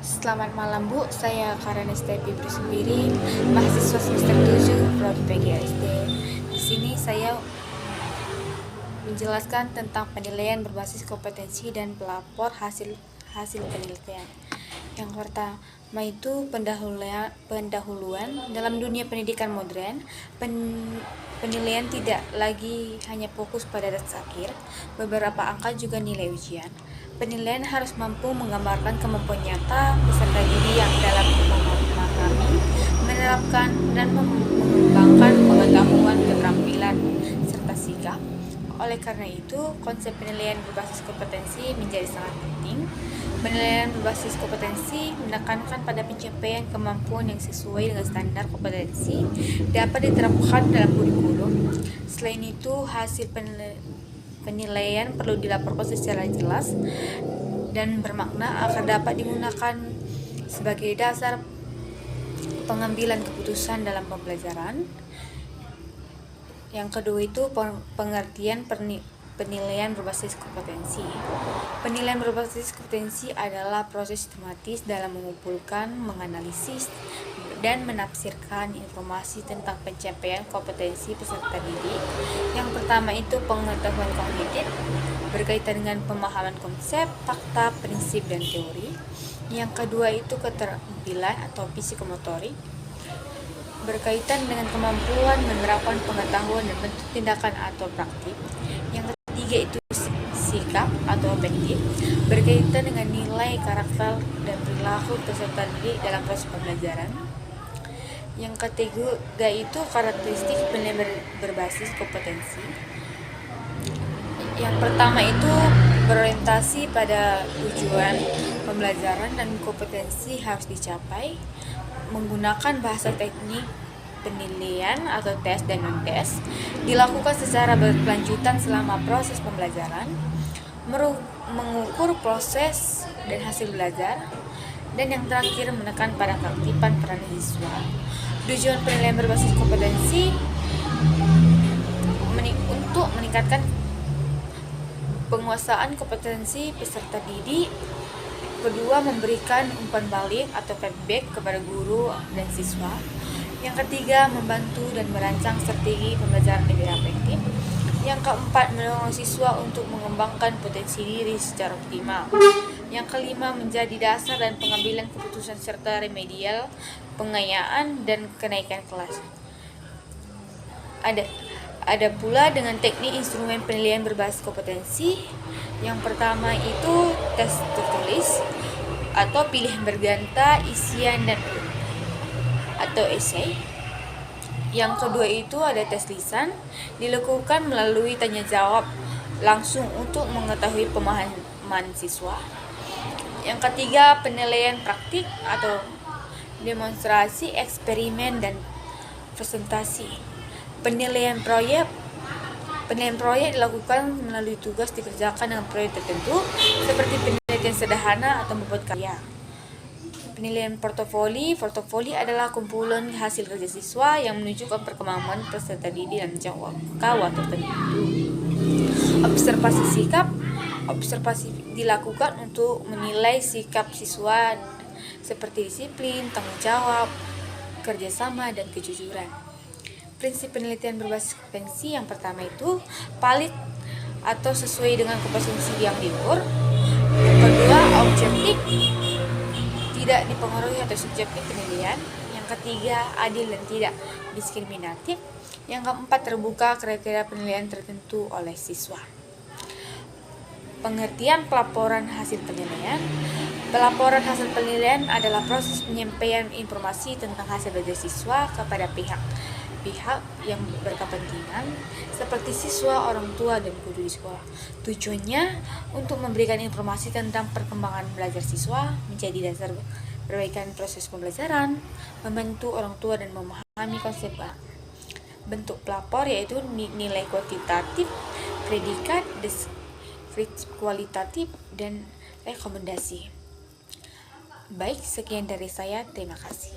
Selamat malam Bu, saya Karena Stepi Sendiri, mahasiswa semester 7 Prodi PGSD. Di sini saya menjelaskan tentang penilaian berbasis kompetensi dan pelapor hasil penelitian. Yang pertama itu pendahuluan dalam dunia pendidikan modern. Penilaian tidak lagi hanya fokus pada data akhir, beberapa angka juga nilai ujian. Penilaian harus mampu menggambarkan kemampuan nyata peserta didik yang dalam memahami, menerapkan, dan mengembangkan pengetahuan, keterampilan, serta sikap. Oleh karena itu, konsep penilaian berbasis kompetensi menjadi sangat penting. Penilaian berbasis kompetensi menekankan pada pencapaian kemampuan yang sesuai dengan standar kompetensi dapat diterapkan dalam kurikulum. Selain itu, hasil penilaian perlu dilaporkan secara jelas dan bermakna agar dapat digunakan sebagai dasar pengambilan keputusan dalam pembelajaran. Yang kedua itu pengertian penilaian berbasis kompetensi. Penilaian berbasis kompetensi adalah proses sistematis dalam mengumpulkan, menganalisis, dan menafsirkan informasi tentang pencapaian kompetensi peserta didik. Yang pertama itu pengetahuan kognitif, berkaitan dengan pemahaman konsep, fakta, prinsip, dan teori. Yang kedua itu keterampilan atau psikomotorik, berkaitan dengan kemampuan menerapkan pengetahuan dan bentuk tindakan atau praktik. Yang ketiga itu sikap atau afektif, berkaitan dengan nilai, karakter, dan perilaku peserta didik dalam proses pembelajaran. Yang ketiga itu karakteristik penilaian berbasis kompetensi. Yang pertama itu berorientasi pada tujuan pembelajaran dan kompetensi harus dicapai, menggunakan bahasa teknik penilaian atau tes dan non-tes, dilakukan secara berkelanjutan selama proses pembelajaran, mengukur proses dan hasil belajar, dan yang terakhir menekan pada keaktifan peran siswa. Tujuan penilaian berbasis kompetensi untuk meningkatkan penguasaan kompetensi peserta didik. Kedua, memberikan umpan balik atau feedback kepada guru dan siswa. Yang ketiga, membantu dan merancang strategi pembelajaran lebih efektif. Yang keempat, mendorong siswa untuk mengembangkan potensi diri secara optimal. Yang kelima, menjadi dasar dan pengambilan keputusan serta remedial, pengayaan, dan kenaikan kelas. Ada pula dengan teknik instrumen penilaian berbasis kompetensi. Yang pertama itu tes tertulis atau pilihan berganta, isian dan atau esai. Yang kedua itu ada tes lisan, dilakukan melalui tanya jawab langsung untuk mengetahui pemahaman siswa. Yang ketiga penilaian praktik atau demonstrasi, eksperimen, dan presentasi. Penilaian proyek dilakukan melalui tugas dikerjakan dengan proyek tertentu seperti penelitian sederhana atau membuat karya. Penilaian portofoli adalah kumpulan hasil kerja siswa yang menunjukkan perkembangan peserta didik dalam jangka tertentu. Observasi dilakukan untuk menilai sikap siswa seperti disiplin, tanggung jawab, kerjasama, dan kejujuran. Prinsip penelitian berbasis kompetensi yang pertama itu valid atau sesuai dengan kompetensi yang diukur. Yang kedua, objektif, tidak dipengaruhi atau subjektif penilaian. Yang ketiga, adil dan tidak diskriminatif. Yang keempat, terbuka kriteria penilaian tertentu oleh siswa. Pengertian pelaporan hasil penilaian. Pelaporan hasil penilaian adalah proses penyampaian informasi tentang hasil belajar siswa kepada pihak yang berkepentingan seperti siswa, orang tua, dan guru di sekolah. Tujuannya untuk memberikan informasi tentang perkembangan belajar siswa, menjadi dasar perbaikan proses pembelajaran, membantu orang tua dan memahami konsep. Bentuk pelapor yaitu nilai kuantitatif, predikat, deskriptif kualitatif, dan rekomendasi. Baik, sekian dari saya. Terima kasih.